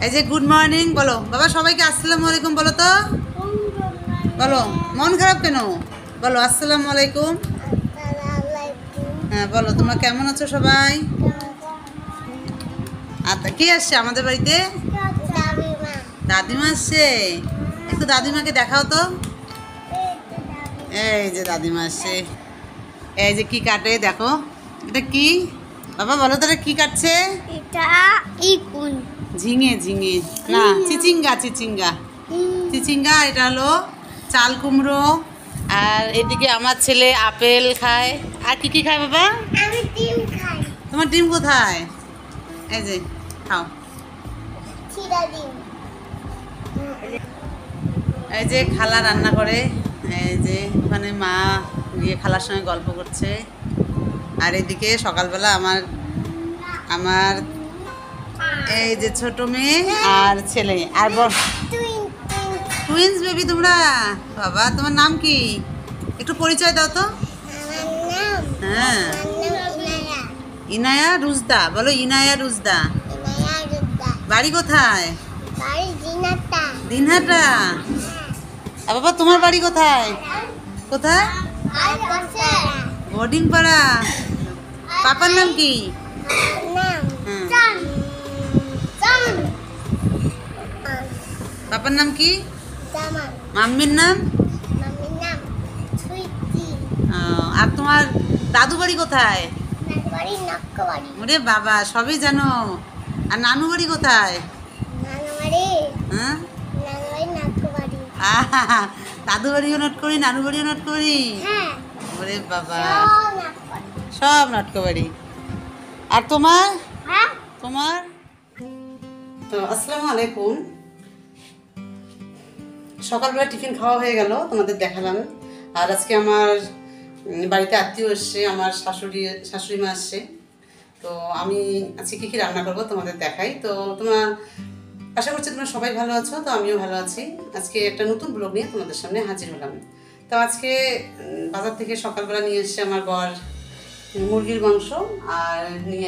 এই যে good morning বলো বাবা, সবাইকে আসসালামু আলাইকুম বলো তো। বলো, মন খারাপ কেন? বলো আসসালামু আলাইকুম। হ্যাঁ বলো, তোমরা কেমন আছো সবাই? আচ্ছা, কে আসছে আমাদের বাড়িতে? দাদিমা আসছে। একটু দাদিমাকে দেখাও তো। এই যে দাদিমা আসছে। এই যে কি কাটে দেখো, এটা কি বাবা বলো তো, এটা কি কাটছে? এটা ইকুন ঝিঙে ঝিঙে না, চিচিঙ্গা চিচিঙ্গা চিচিঙ্গা। এটা হলো চাল কুমড়ো। আর এদিকে আমার ছেলে আপেল খায়। আর কি কি খায় বাবা? আমি ডিম খাই। তোমার ডিম কোথায়? এই যে খাও। ছিড়া ডিম। এই যে খালা রান্না করে। এই যে ওখানে মা গিয়ে খালার সঙ্গে গল্প করছে। আর এদিকে সকালবেলা আমার আমার এই যে ছোট মেয়ে আর ছেলে আর টুইন্স বেবি তোমরা। বাবা তোমার নাম কি? একটু পরিচয় দাও তো। হ্যাঁ, ইনায়া রুজদা। বলো ইনায়া রুজদা। বাড়ি কোথায়? দিনহাটা। আর বাবা তোমার বাড়ি কোথায়? কোথায়? বোর্ডিং পাড়া। পাপার নাম কি? পাপার নাম কি? মাম্মির নাম? আর তোমার দাদু বাড়ি কোথায়? ওরে বাবা, সবই জানো। আর নানু বাড়ি কোথায়? হ্যাঁ, দাদু বাড়িও নোট করি, নানু বাড়িও নোট করি। ওরে বাবা, সব নাটক বাড়ি। আর তোমার? তোমার তো আসসালামু আলাইকুম। সকালবেলা টিফিন খাওয়া হয়ে গেল, তোমাদের দেখালাম। আর আজকে আমার বাড়িতে আত্মীয় এসছে, আমার শাশুড়ি মা আসছে। তো আমি আজকে কী কী রান্না করবো তোমাদের দেখাই। তো তোমার আশা করছি তোমরা সবাই ভালো আছো, তো আমিও ভালো আছি। আজকে একটা নতুন ব্লগ নিয়ে তোমাদের সামনে হাজির হলাম। তো আজকে বাজার থেকে সকালবেলা নিয়ে এসছে আমার বর মুরগির মাংস, আর নিয়ে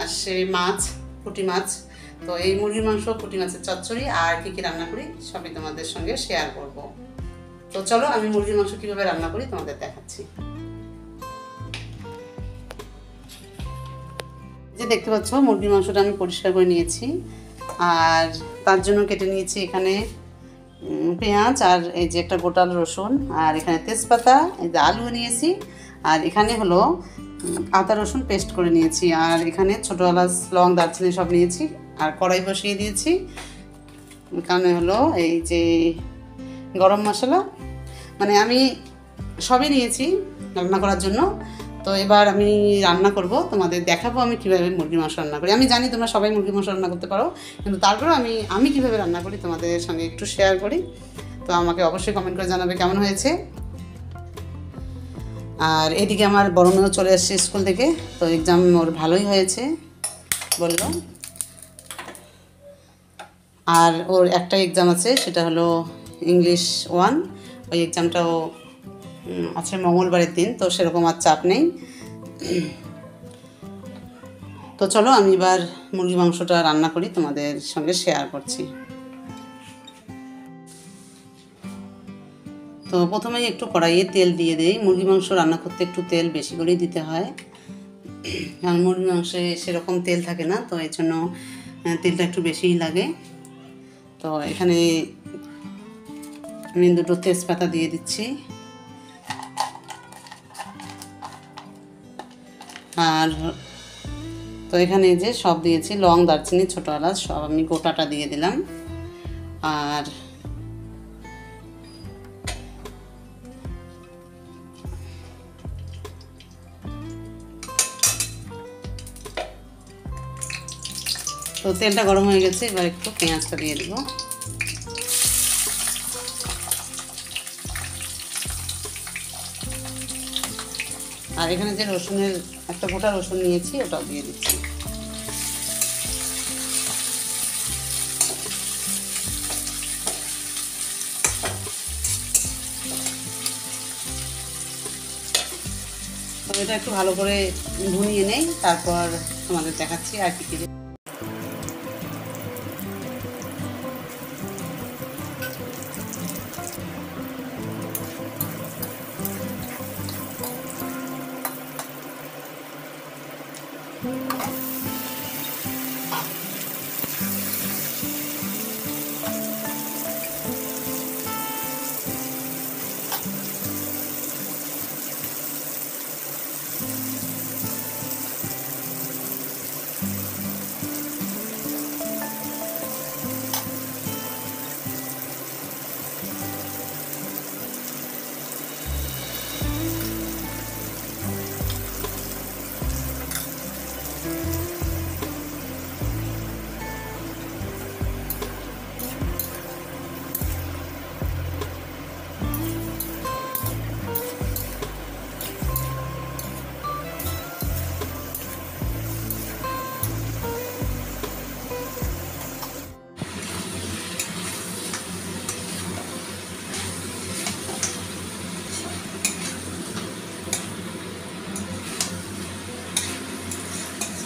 আসছে মাছ, পুঁটি মাছ। তো এই মুরগির মাংস, পুঁটি মাছের চচ্চড়ি আর কী কী রান্না করি সবই তোমাদের সঙ্গে শেয়ার করব। তো চলো আমি মুরগির মাংস কীভাবে রান্না করি তোমাদের দেখাচ্ছি। যে দেখতে পাচ্ছ মুরগির মাংসটা আমি পরিষ্কার করে নিয়েছি। আর তার জন্য কেটে নিয়েছি এখানে পেঁয়াজ, আর এই যে একটা গোটাল রসুন, আর এখানে তেজপাতা, এই যে আলু নিয়েছি, আর এখানে হলো আদা রসুন পেস্ট করে নিয়েছি, আর এখানে ছোটো এলাচ, লং, দারচিনি সব নিয়েছি। আর কড়াই বসিয়ে দিয়েছি। এখানে হলো এই যে গরম মশলা, মানে আমি সবই নিয়েছি রান্না করার জন্য। তো এবার আমি রান্না করব, তোমাদের দেখাবো আমি কীভাবে মুরগির মাংস রান্না করি। আমি জানি তোমরা সবাই মুরগির মাংস রান্না করতে পারো, কিন্তু তারপরেও আমি কীভাবে রান্না করি তোমাদের সঙ্গে একটু শেয়ার করি। তো আমাকে অবশ্যই কমেন্ট করে জানাবে কেমন হয়েছে। আর এদিকে আমার বড় মেয়েও চলে এসছে স্কুল থেকে, তো এক্সাম ওর ভালোই হয়েছে বললো। আর ওর একটা এক্সাম আছে, সেটা হলো ইংলিশ 1। ওই এক্সামটাও আছে মঙ্গলবারের দিন, তো সেরকম আর চাপ নেই। তো চলো আমি এবার মুরগি মাংসটা রান্না করি, তোমাদের সঙ্গে শেয়ার করছি। তো প্রথমেই একটু কড়াইয়ে তেল দিয়ে দিই। মুরগি মাংস রান্না করতে একটু তেল বেশি করেই দিতে হয়, কারণ মুরগি মাংসে সেরকম তেল থাকে না, তো এই জন্য তেলটা একটু বেশিই লাগে। তো এখানে আমি দুটো তেজপাতা দিয়ে দিচ্ছি, আর তো এখানে যে সব দিয়েছি, লং, দারচিনি, ছোটো এলাচ সব আমি গোটাটা দিয়ে দিলাম। আর তো তেলটা গরম হয়ে গেছে, এবার একটু পেঁয়াজটা দিয়ে দেবো। আর এখানে যে রসুনের একটা গোটা রসুন নিয়েছি, ওটাও দিয়ে দিচ্ছি। তো এটা একটু ভালো করে ভুনিয়ে নেই, তারপর তোমাদের দেখাচ্ছি আর কি কী।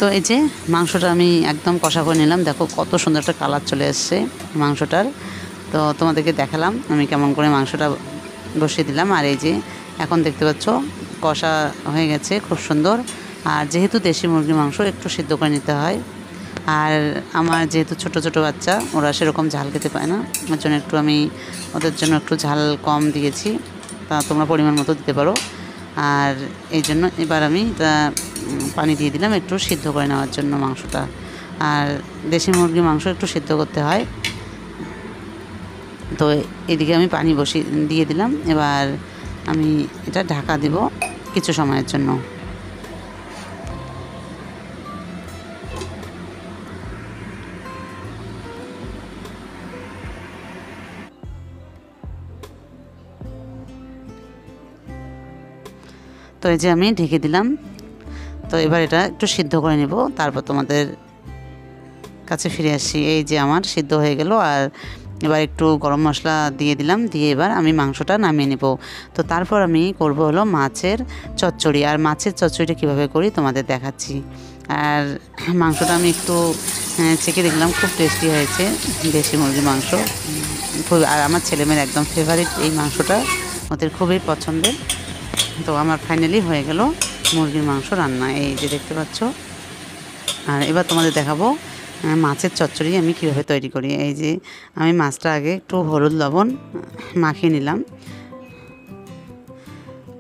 তো এই যে মাংসটা আমি একদম কষা করে নিলাম, দেখো কত সুন্দর একটা কালার চলে এসছে মাংসটার। তো তোমাদেরকে দেখালাম আমি কেমন করে মাংসটা বসিয়ে দিলাম। আর এই যে এখন দেখতে পাচ্ছ কষা হয়ে গেছে খুব সুন্দর। আর যেহেতু দেশি মুরগির মাংস একটু সিদ্ধ করে নিতে হয়, আর আমার যেহেতু ছোট ছোট বাচ্চা ওরা সেরকম ঝাল খেতে পায় না, ওর জন্য একটু আমি ওদের জন্য একটু ঝাল কম দিয়েছি, তা তোমরা পরিমাণ মতো দিতে পারো। আর এই জন্য এবার আমি পানি দিয়ে দিলাম একটু সিদ্ধ করে নেওয়ার জন্য মাংসটা। আর দেশি মুরগির মাংস একটু সিদ্ধ করতে হয়। তো এদিকে আমি পানি দিয়ে দিলাম, এবার আমি এটা ঢাকা দিব কিছু সময়ের জন্য। তো এই যে আমি ঢেকে দিলাম। তো এবার এটা একটু সিদ্ধ করে নেব, তারপর তোমাদের কাছে ফিরে আসি। এই যে আমার সিদ্ধ হয়ে গেল, আর এবার একটু গরম মশলা দিয়ে দিলাম, দিয়ে এবার আমি মাংসটা নামিয়ে নেব। তো তারপর আমি করব হলো মাছের চচ্চড়ি। আর মাছের চচ্চড়িটা কীভাবে করি তোমাদের দেখাচ্ছি। আর মাংসটা আমি একটু চেখে দেখলাম, খুব টেস্টি হয়েছে দেশি মুরগির মাংস খুব। আর আমার ছেলেমেয়ের একদম ফেভারিট এই মাংসটা, ওদের খুবই পছন্দের। তো আমার ফাইনালি হয়ে গেল মুরগির মাংস রান্না, এই যে দেখতে পাচ্ছ। আর এবার তোমাদের দেখাবো মাছের চচ্চড়ি আমি কীভাবে তৈরি করি। এই যে আমি মাছটা আগে একটু হলুদ লবণ মাখিয়ে নিলাম।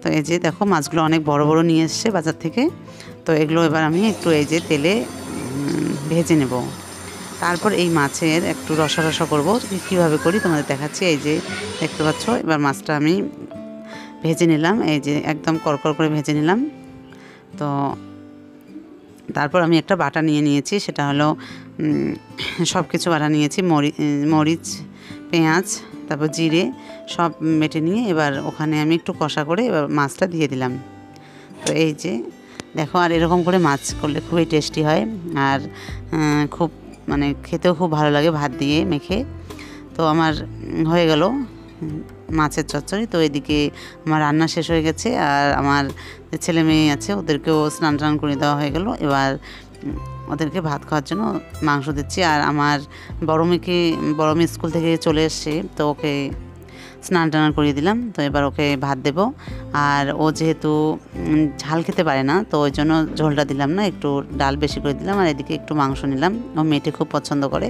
তো এই যে দেখো মাছগুলো অনেক বড় বড় নিয়ে এসছে বাজার থেকে। তো এগুলো এবার আমি একটু এই যে তেলে ভেজে নেব। তারপর এই মাছের একটু রসা রসা করবো, কীভাবে করি তোমাদের দেখাচ্ছি। এই যে দেখতে পাচ্ছ এবার মাছটা আমি ভেজে নিলাম, এই যে একদম করকর করে ভেজে নিলাম। তো তারপর আমি একটা বাটা নিয়েছি, সেটা হলো সব কিছু বাটা নিয়েছি, মরিচ, পেঁয়াজ, তারপর জিরে সব বেটে নিয়ে এবার ওখানে আমি একটু কষা করে এবার মাছটা দিয়ে দিলাম। তো এই যে দেখো, আর এরকম করে মাছ করলে খুবই টেস্টি হয়, আর খুব মানে খেতেও খুব ভালো লাগে ভাত দিয়ে মেখে। তো আমার হয়ে গেল মাছের চচ্চড়ি। তো এদিকে আমার রান্না শেষ হয়ে গেছে, আর আমার যে ছেলে মেয়ে আছে ওদেরকেও স্নান টান করে দেওয়া হয়ে গেল। এবার ওদেরকে ভাত খাওয়ার জন্য মাংস দিচ্ছি। আর আমার বড় মেয়ে স্কুল থেকে চলে এসছে, তো ওকে স্নান টান করিয়ে দিলাম। তো এবার ওকে ভাত দেব। আর ও যেহেতু ঝাল খেতে পারে না, তো ওই জন্য ঝোলটা দিলাম না, একটু ডাল বেশি করে দিলাম। আর এদিকে একটু মাংস নিলাম, ও মেয়েটি খুব পছন্দ করে।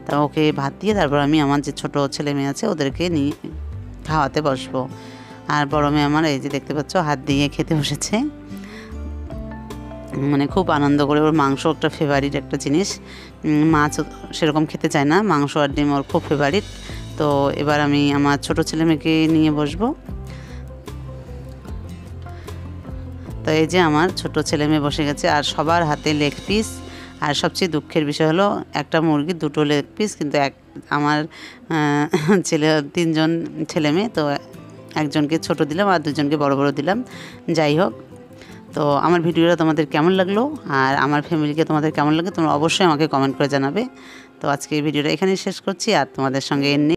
তা ওকে ভাত দিয়ে তারপর আমি আমার যে ছোটো ছেলে মেয়ে আছে ওদেরকে নিয়ে খাওয়াতে বসবো। আর বড় মেয়ে আমার এই যে দেখতে পাচ্ছ হাত দিয়ে খেতে বসেছে, মানে খুব আনন্দ করে। ওর মাংস একটা ফেভারিট একটা জিনিস, মাছ সেরকম খেতে চায় না, মাংস আর ডিম ওর খুব ফেভারিট। তো এবার আমি আমার ছোটো ছেলে মেয়েকে নিয়ে বসবো। তো এই যে আমার ছোটো ছেলে মেয়ে বসে গেছে, আর সবার হাতে লেগ পিস। আর সবচেয়ে দুঃখের বিষয় হলো একটা মুরগির দুটো লেগ পিস, কিন্তু আমার তিনজন ছেলে মেয়ে, তো একজনকে ছোট দিলাম আর দুজনকে বড় বড় দিলাম। যাই হোক, তো আমার ভিডিওটা তোমাদের কেমন লাগলো আর আমার ফ্যামিলিকে তোমাদের কেমন লাগে তোমরা অবশ্যই আমাকে কমেন্ট করে জানাবে। তো আজকে এই ভিডিওটা এখানেই শেষ করছি, আর তোমাদের সঙ্গে